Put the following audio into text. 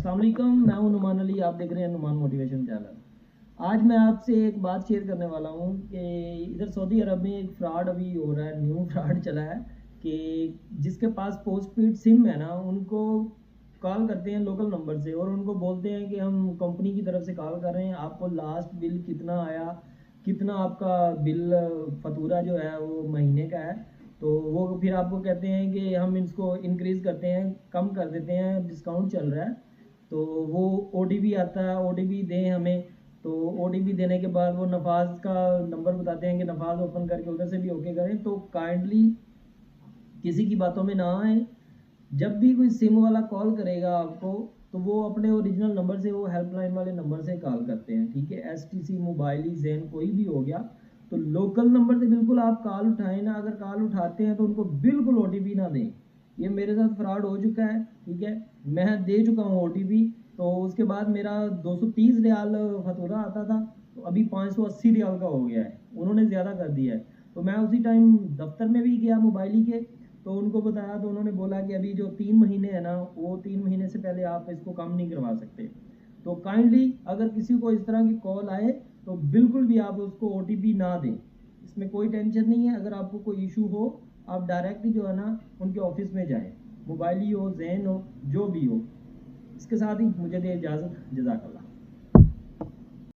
अस्सलाम वालेकुम, मैं हूं नुमान अली। आप देख रहे हैं नुमान मोटिवेशन चैनल। आज मैं आपसे एक बात शेयर करने वाला हूं कि इधर सऊदी अरब में एक फ्रॉड अभी हो रहा है, न्यू फ्रॉड चला है कि जिसके पास पोस्ट पेड सिम है ना, उनको कॉल करते हैं लोकल नंबर से और उनको बोलते हैं कि हम कंपनी की तरफ से कॉल कर रहे हैं, आपको लास्ट बिल कितना आया, कितना आपका बिल फतूरा जो है वो महीने का है। तो वो फिर आपको कहते हैं कि हम इसको इंक्रीज़ करते हैं, कम कर देते हैं, डिस्काउंट चल रहा है। तो वो ओटीपी आता है, ओटीपी दें हमें। तो ओटीपी देने के बाद वो नफाज का नंबर बताते हैं कि नफाज ओपन करके उधर से भी ओके करें। तो काइंडली किसी की बातों में ना आए। जब भी कोई सिम वाला कॉल करेगा आपको, तो वो अपने ओरिजिनल नंबर से, वो हेल्पलाइन वाले नंबर से कॉल करते हैं, ठीक है। एसटीसी, मोबाइली, जैन, कोई भी हो गया। तो लोकल नंबर से बिल्कुल आप कॉल उठाएं ना। अगर कॉल उठाते हैं तो उनको बिल्कुल ओटीपी ना दें। ये मेरे साथ फ्रॉड हो चुका है, ठीक है। मैं दे चुका हूँ ओटीपी। तो उसके बाद मेरा 230 रियाल फतूरा आता था, तो अभी 580 रियाल का हो गया है। उन्होंने ज़्यादा कर दिया है। तो मैं उसी टाइम दफ्तर में भी गया मोबाइली के, तो उनको बताया, तो उन्होंने बोला कि अभी जो 3 महीने है ना, वो 3 महीने से पहले आप इसको कम नहीं करवा सकते। तो काइंडली अगर किसी को इस तरह की कॉल आए तो बिल्कुल भी आप उसको ओटीपी ना दें। इसमें कोई टेंशन नहीं है। अगर आपको कोई इशू हो, आप डायरेक्टली जो है ना उनके ऑफिस में जाएं, मोबाइल ही हो, जैन हो, जो भी हो। इसके साथ ही मुझे दे इजाज़त। जज़ाकल्लाह।